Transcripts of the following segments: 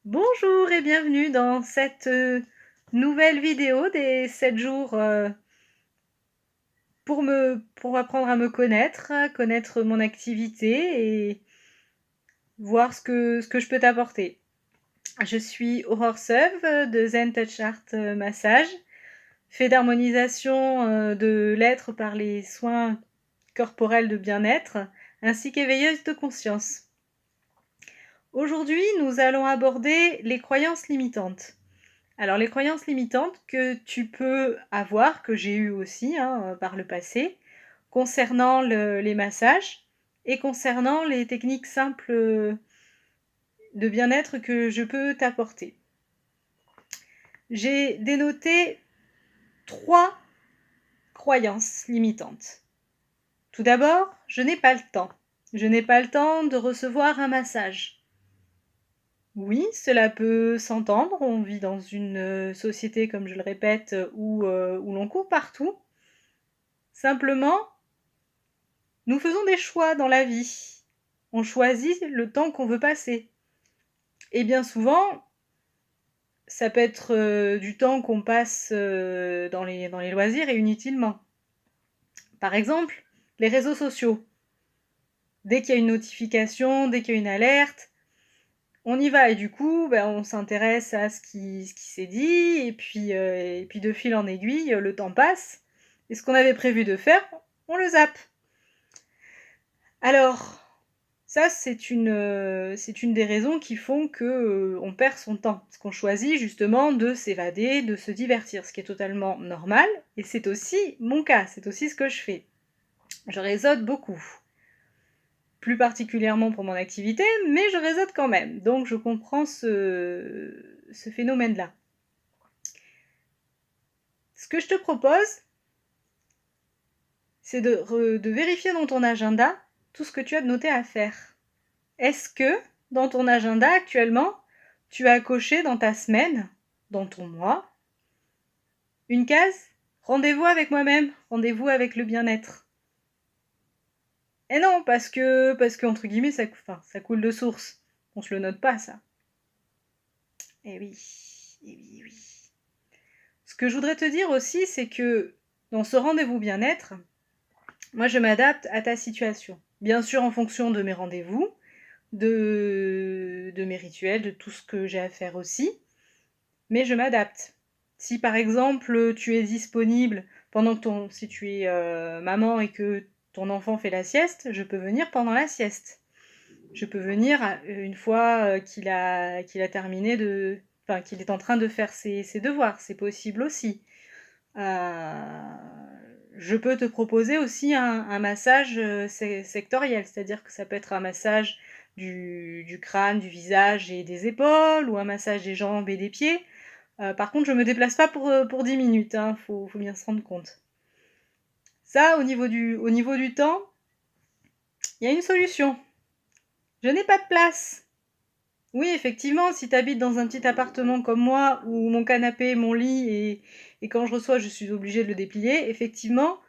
Bonjour et bienvenue dans cette nouvelle vidéo des 7 jours pour apprendre à me connaître mon activité et voir ce que je peux t'apporter. Je suis Aurore Seuve de Zen Touch Art Massage, fait d'harmonisation de l'être par les soins corporels de bien-être, ainsi qu'éveilleuse de conscience. Aujourd'hui, nous allons aborder les croyances limitantes. Alors les croyances limitantes que tu peux avoir, que j'ai eues aussi par le passé, concernant les massages et concernant les techniques simples de bien-être que je peux t'apporter. J'ai dénoté 3 croyances limitantes. Tout d'abord, je n'ai pas le temps. Je n'ai pas le temps de recevoir un massage. Oui, cela peut s'entendre, on vit dans une société, comme je le répète, où l'on court partout. Simplement, nous faisons des choix dans la vie. On choisit le temps qu'on veut passer. Et bien souvent, ça peut être du temps qu'on passe dans les loisirs et inutilement. Par exemple, les réseaux sociaux. Dès qu'il y a une notification, dès qu'il y a une alerte, on y va et du coup, on s'intéresse à ce qui s'est dit et puis de fil en aiguille, le temps passe et ce qu'on avait prévu de faire, on le zappe. Alors, ça c'est une des raisons qui font que on perd son temps, parce qu'on choisit justement de s'évader, de se divertir, ce qui est totalement normal et c'est aussi mon cas, c'est aussi ce que je fais. Je réseaute beaucoup. Plus particulièrement pour mon activité, mais je réseaute quand même. Donc je comprends ce phénomène-là. Ce que je te propose, c'est de vérifier dans ton agenda tout ce que tu as de noté à faire. Est-ce que, dans ton agenda actuellement, tu as coché dans ta semaine, dans ton mois, une case « Rendez-vous avec moi-même, rendez-vous avec le bien-être ». Et non, parce que entre guillemets, ça coule de source. On se le note pas, ça. Eh oui, eh oui, eh oui. Ce que je voudrais te dire aussi, c'est que dans ce rendez-vous bien-être, moi je m'adapte à ta situation. Bien sûr en fonction de mes rendez-vous, de mes rituels, de tout ce que j'ai à faire aussi, mais je m'adapte. Si par exemple tu es disponible pendant que si tu es maman et que ton enfant fait la sieste, je peux venir pendant la sieste. Je peux venir une fois qu'il a terminé qu'il est en train de faire ses devoirs, c'est possible aussi. Je peux te proposer aussi un massage sectoriel, c'est-à-dire que ça peut être un massage du crâne, du visage et des épaules, ou un massage des jambes et des pieds. Par contre, je ne me déplace pas pour 10 minutes, faut bien se rendre compte. Ça, au niveau du temps, il y a une solution. Je n'ai pas de place. Oui, effectivement, si tu habites dans un petit appartement comme moi, où mon canapé, mon lit, et quand je reçois, je suis obligée de le déplier, effectivement,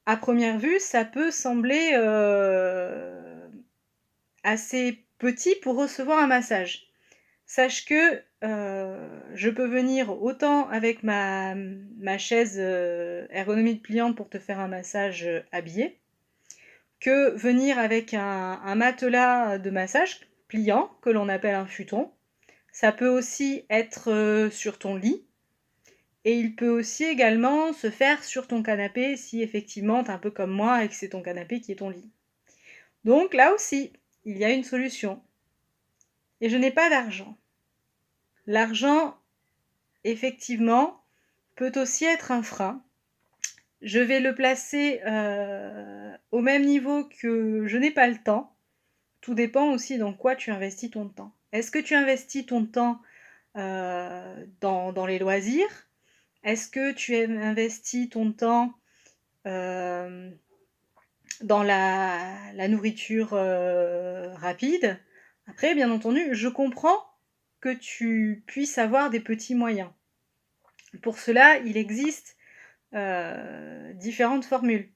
à première vue, ça peut sembler assez petit pour recevoir un massage. Sache que je peux venir autant avec ma chaise ergonomique pliante pour te faire un massage habillé, que venir avec un matelas de massage pliant, que l'on appelle un futon. Ça peut aussi être sur ton lit, et il peut aussi également se faire sur ton canapé si effectivement tu es un peu comme moi et que c'est ton canapé qui est ton lit. Donc là aussi, il y a une solution. Et je n'ai pas d'argent. L'argent, effectivement, peut aussi être un frein. Je vais le placer au même niveau que je n'ai pas le temps. Tout dépend aussi dans quoi tu investis ton temps. Est-ce que tu investis ton temps dans les loisirs? Est-ce que tu investis ton temps dans la nourriture rapide? Après, bien entendu, je comprends que tu puisses avoir des petits moyens. Pour cela, il existe différentes formules.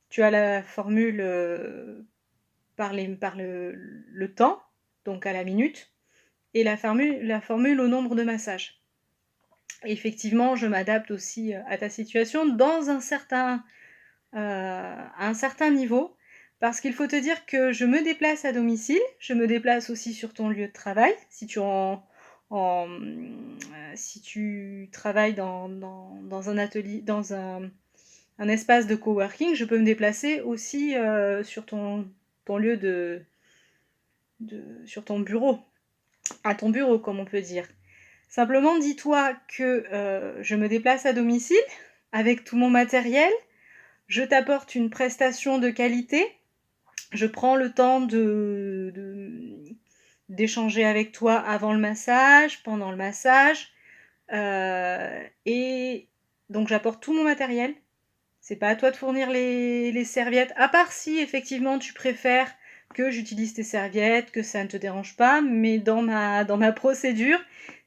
Tu as la formule par le temps, donc à la minute, et la formule au nombre de massages. Effectivement, je m'adapte aussi à ta situation dans un certain niveau, parce qu'il faut te dire que je me déplace à domicile, je me déplace aussi sur ton lieu de travail. Si tu travailles dans un atelier, dans un espace de coworking, je peux me déplacer aussi sur ton lieu sur ton bureau, à ton bureau comme on peut dire. Simplement dis-toi que je me déplace à domicile avec tout mon matériel, je t'apporte une prestation de qualité, je prends le temps d'échanger avec toi avant le massage, pendant le massage, et donc j'apporte tout mon matériel. C'est pas à toi de fournir les serviettes, à part si effectivement tu préfères que j'utilise tes serviettes, que ça ne te dérange pas, mais dans ma procédure,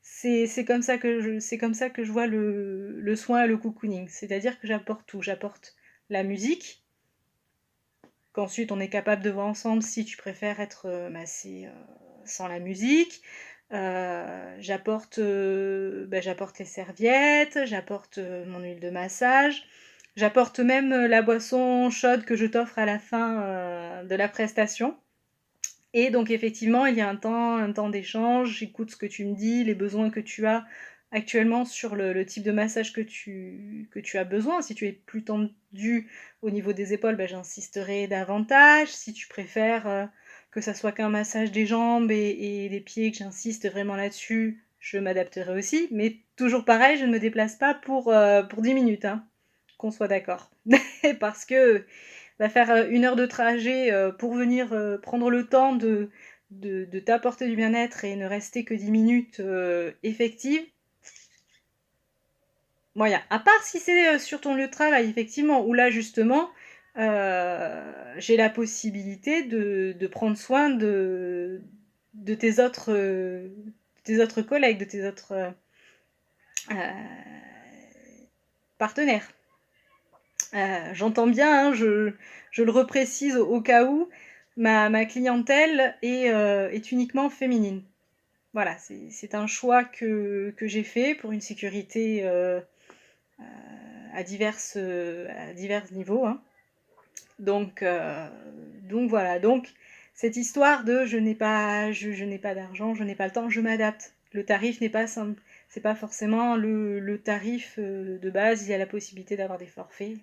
c'est comme ça que je vois le soin et le cocooning. C'est-à-dire que j'apporte tout. J'apporte la musique, qu'ensuite on est capable de voir ensemble si tu préfères être massé sans la musique. J'apporte les serviettes, j'apporte mon huile de massage, j'apporte même la boisson chaude que je t'offre à la fin de la prestation. Et donc effectivement, il y a un temps d'échange, j'écoute ce que tu me dis, les besoins que tu as actuellement sur le type de massage que tu as besoin. Si tu es plus tendu au niveau des épaules, j'insisterai davantage. Si tu préfères que ça soit qu'un massage des jambes et des pieds, que j'insiste vraiment là-dessus, je m'adapterai aussi. Mais toujours pareil, je ne me déplace pas pour 10 minutes, hein, qu'on soit d'accord. Parce que faire 1 heure de trajet pour venir prendre le temps de t'apporter du bien-être et ne rester que 10 minutes effectives. Moyen. À part si c'est sur ton lieu de travail, effectivement, où là justement, j'ai la possibilité de prendre soin de tes autres collègues, de tes autres partenaires. J'entends bien, hein, je le reprécise au cas où, ma clientèle est uniquement féminine. Voilà, c'est un choix que j'ai fait pour une sécurité à divers niveaux, hein. Donc voilà, donc cette histoire de je n'ai pas d'argent, je n'ai pas le temps, je m'adapte. Le tarif n'est pas simple, c'est pas forcément le tarif de base, il y a la possibilité d'avoir des forfaits.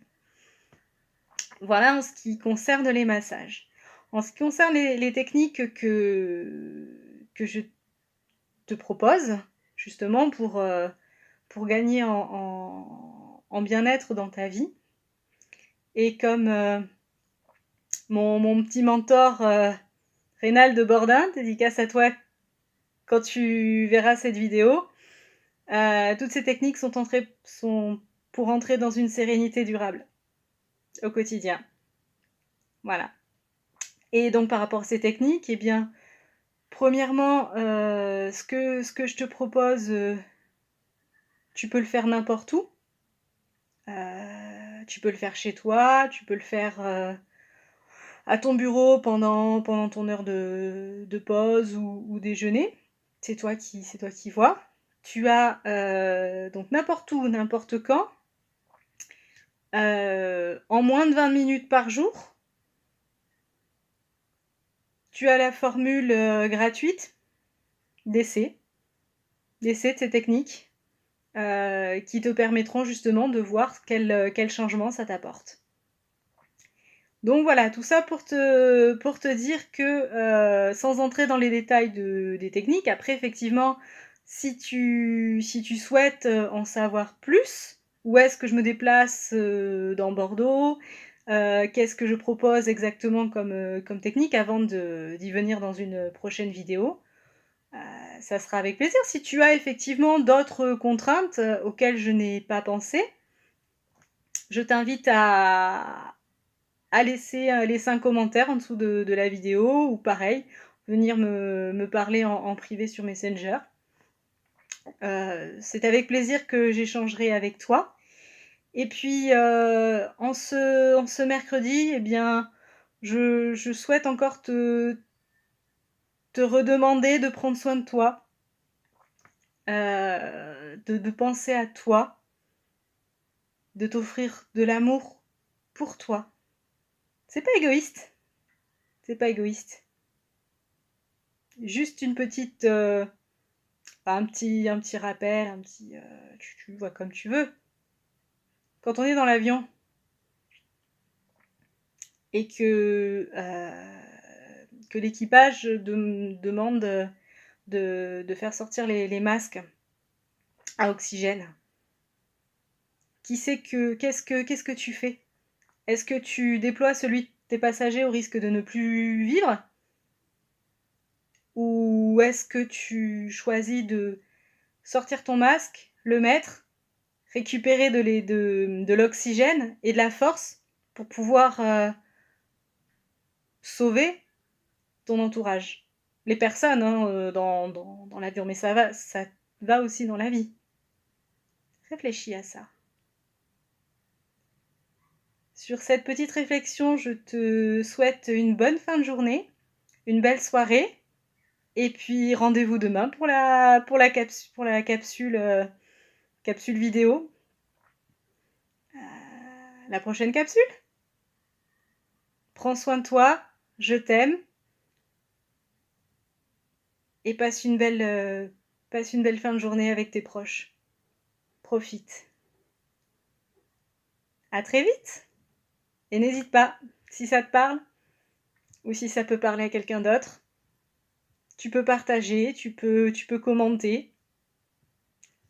Voilà en ce qui concerne les massages. En ce qui concerne les techniques que je te propose, justement pour gagner en bien-être dans ta vie, et comme mon petit mentor Rénal de Bordin, dédicace à toi quand tu verras cette vidéo, toutes ces techniques sont pour entrer dans une sérénité durable au quotidien. Voilà. Et donc par rapport à ces techniques, eh bien, premièrement, ce que je te propose, tu peux le faire n'importe où. Tu peux le faire chez toi, tu peux le faire à ton bureau pendant ton heure de pause ou déjeuner. C'est toi qui vois. Tu as donc n'importe où, n'importe quand, en moins de 20 minutes par jour. Tu as la formule gratuite d'essai de ces techniques qui te permettront justement de voir quel changement ça t'apporte. Donc voilà, tout ça pour te dire que sans entrer dans les détails des techniques, après effectivement, si tu souhaites en savoir plus, où est-ce que je me déplace dans Bordeaux, qu'est-ce que je propose exactement comme technique avant d'y venir dans une prochaine vidéo, ça sera avec plaisir. Si tu as effectivement d'autres contraintes auxquelles je n'ai pas pensé, je t'invite à laisser un commentaire en dessous de la vidéo, ou pareil, venir me parler en privé sur Messenger. C'est avec plaisir que j'échangerai avec toi. Et puis, en ce mercredi, eh bien, je souhaite encore te redemander de prendre soin de toi, de penser à toi, de t'offrir de l'amour pour toi. C'est pas égoïste. C'est pas égoïste. Juste une petite, un petit rappel, tu vois comme tu veux. Quand on est dans l'avion et que l'équipage demande de faire sortir les masques à oxygène, qu'est-ce que tu fais? Est-ce que tu déploies celui de tes passagers au risque de ne plus vivre? Ou est-ce que tu choisis de sortir ton masque, le mettre, récupérer de l'oxygène et de la force pour pouvoir sauver ton entourage? Les personnes dans l'avion, mais ça va aussi dans la vie. Réfléchis à ça. Sur cette petite réflexion, je te souhaite une bonne fin de journée, une belle soirée, et puis rendez-vous demain pour la capsule vidéo. La prochaine capsule. Prends soin de toi, je t'aime, et passe une belle fin de journée avec tes proches. Profite. À très vite. Et n'hésite pas, si ça te parle, ou si ça peut parler à quelqu'un d'autre, tu peux partager, tu peux commenter,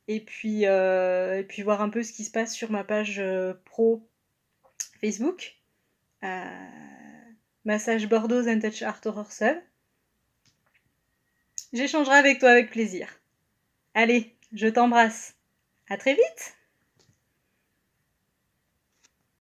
et puis voir un peu ce qui se passe sur ma page pro Facebook, Massage Bordeaux and Touch Art Horror Sub. J'échangerai avec toi avec plaisir. Allez, je t'embrasse. À très vite!